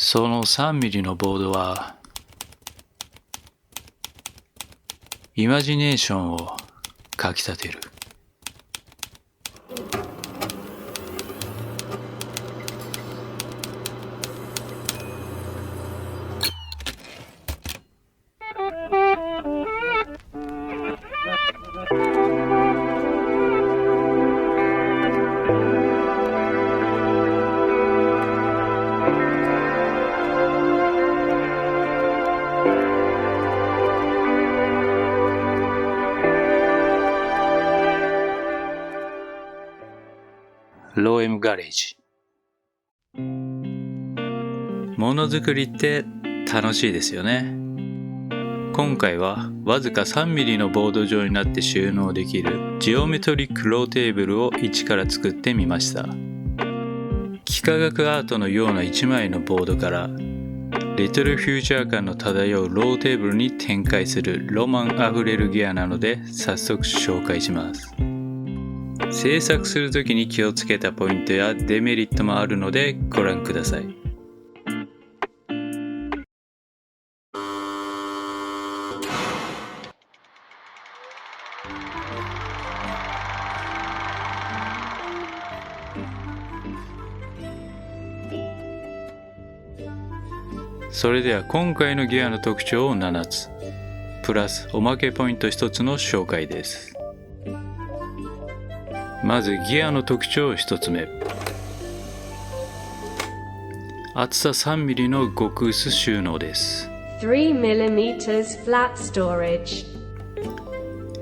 その3ミリのボードはイマジネーションをかきたてる。ローエムガレージ。ものづくりって楽しいですよね。今回はわずか3ミリのボード状になって収納できるジオメトリックローテーブルを一から作ってみました。幾何学アートのような一枚のボードからレトロフューチャー感の漂うローテーブルに展開するロマンあふれるギアなので早速紹介します。制作するときに気をつけたポイントやデメリットもあるのでご覧ください。それでは今回のギアの特徴を7つ、プラスおまけポイント1つの紹介です。まずギアの特徴1つ目。厚さ3ミリの極薄収納です。3mm flat storage。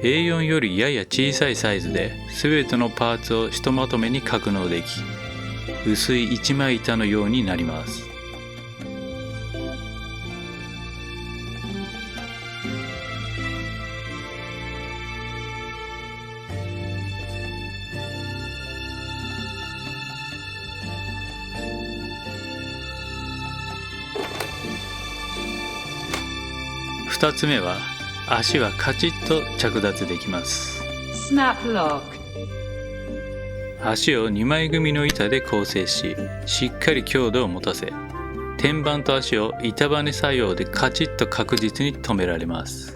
A4 よりやや小さいサイズで全てのパーツをひとまとめに格納でき、薄い一枚板のようになります。2つ目は足はカチッと着脱できます。 Snap lock。 足を2枚組の板で構成し、しっかり強度を持たせ、天板と足を板バネ作用でカチッと確実に留められます。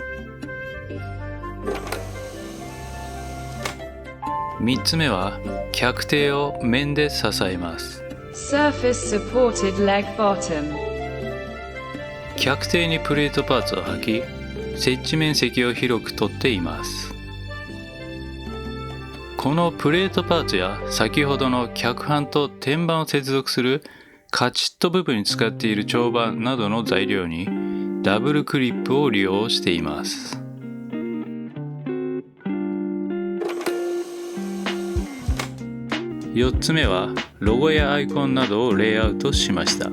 3つ目は脚底を面で支えます。 Surface supported leg bottom。脚底にプレートパーツを履き、接地面積を広く取っています。このプレートパーツや先ほどの脚板と天板を接続するカチッと部分に使っている長板などの材料にダブルクリップを利用しています。4つ目はロゴやアイコンなどをレイアウトしました。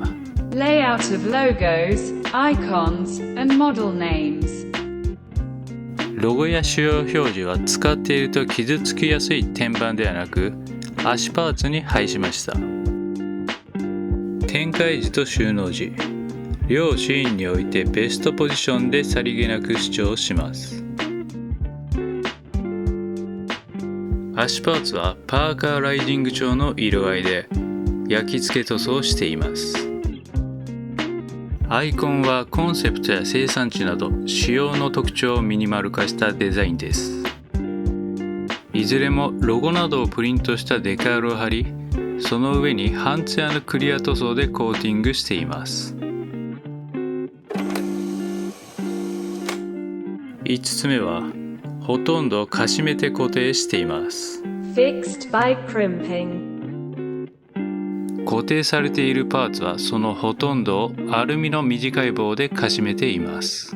Layout of logos, icons, and model names。 ロゴや主要表示は使っていると傷つきやすい天板ではなく足パーツに配しました。展開時と収納時、両シーンにおいてベストポジションでさりげなく主張します。足パーツはパーカーライジング調の色合いで焼き付け塗装しています。アイコンはコンセプトや生産地など仕様の特徴をミニマル化したデザインです。いずれもロゴなどをプリントしたデカールを貼り、その上に半ツヤのクリア塗装でコーティングしています。5つ目はほとんどかしめて固定しています。 Fixed by crimping。固定されているパーツはそのほとんどをアルミの短い棒でかしめています。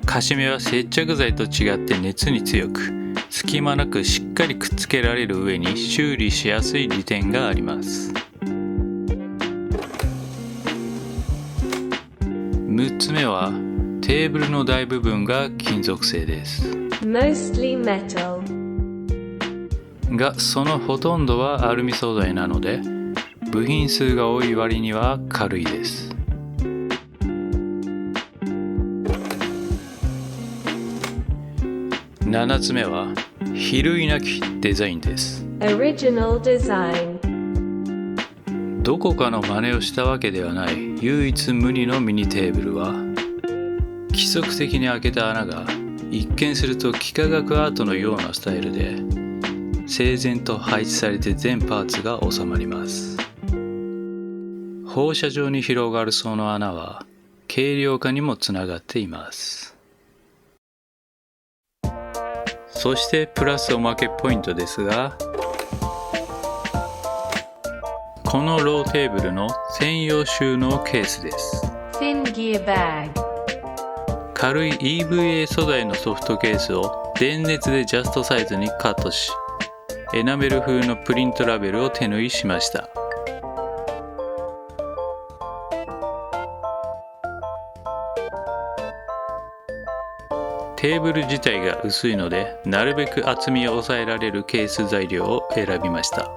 かしめは接着剤と違って熱に強く、隙間なくしっかりくっつけられる上に修理しやすい利点があります。6つ目はテーブルの大部分が金属製です。 Mostly metal。がそのほとんどはアルミ素材なので部品数が多い割には軽いです。7つ目は比類なきデザインです。 Original design。どこかの真似をしたわけではない唯一無二のミニテーブルは、規則的に開けた穴が一見すると幾何学アートのようなスタイルで整然と配置されて全パーツが収まります。放射状に広がるその穴は軽量化にもつながっています。そしてプラスおまけポイントですが、このローテーブルの専用収納ケースです。 Thin gear bag. 軽い EVA 素材のソフトケースを電熱でジャストサイズにカットし、エナメル風のプリントラベルを手縫いしました。テーブル自体が薄いので、なるべく厚みを抑えられるケース材料を選びました。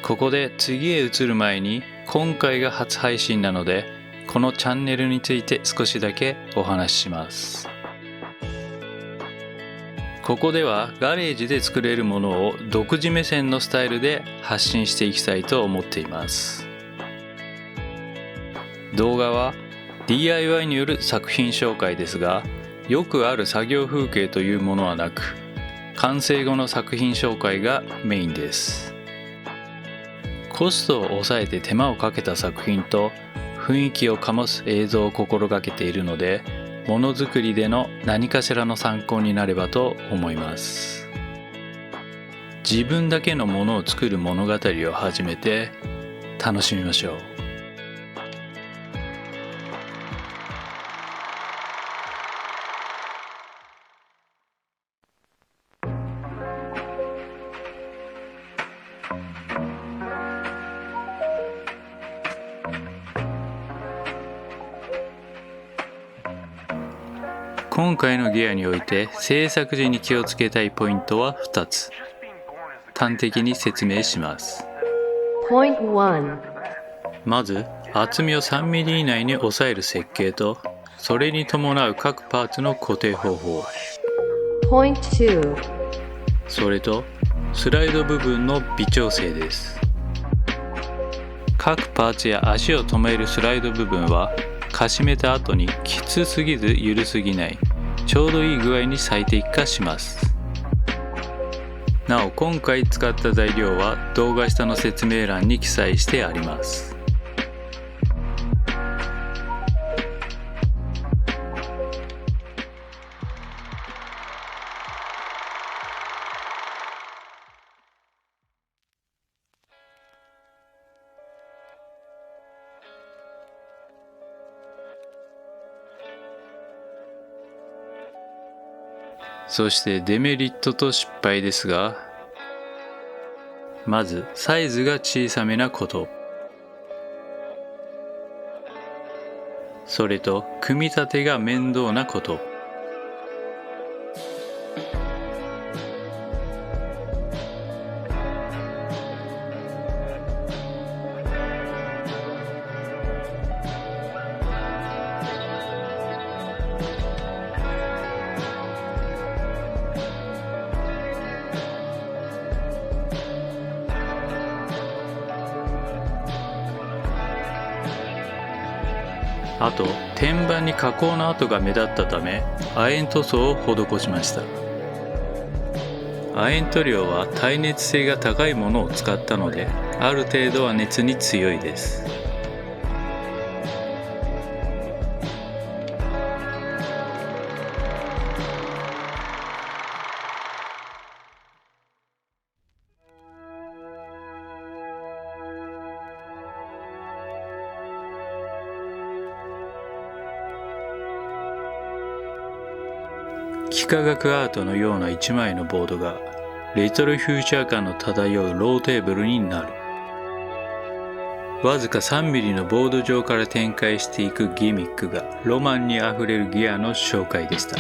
ここで次へ移る前に、今回が初配信なので、このチャンネルについて少しだけお話しします。ここではガレージで作れるものを独自目線のスタイルで発信していきたいと思っています。動画は DIY による作品紹介ですが、よくある作業風景というものはなく、完成後の作品紹介がメインです。コストを抑えて手間をかけた作品と雰囲気を醸す映像を心がけているので、ものづくりでの何かしらの参考になればと思います。自分だけのものを作る物語を始めて楽しみましょう。今回のギアにおいて制作時に気をつけたいポイントは2つ。端的に説明します。 Point 1. まず厚みを 3mm 以内に抑える設計と、それに伴う各パーツの固定方法。 Point 2. それとスライド部分の微調整です。各パーツや足を止めるスライド部分はかしめた後にきつすぎず緩すぎない、ちょうどいい具合に最適化します。なお今回使った材料は動画下の説明欄に記載してあります。そしてデメリットと失敗ですが、まずサイズが小さめなこと、それと組み立てが面倒なこと、あと天板に加工の跡が目立ったため亜鉛塗装を施しました。亜鉛塗料は耐熱性が高いものを使ったので、ある程度は熱に強いです。幾何学アートのような一枚のボードがレトロフューチャー感の漂うローテーブルになる。わずか 3mm のボード上から展開していくギミックがロマンにあふれるギアの紹介でした。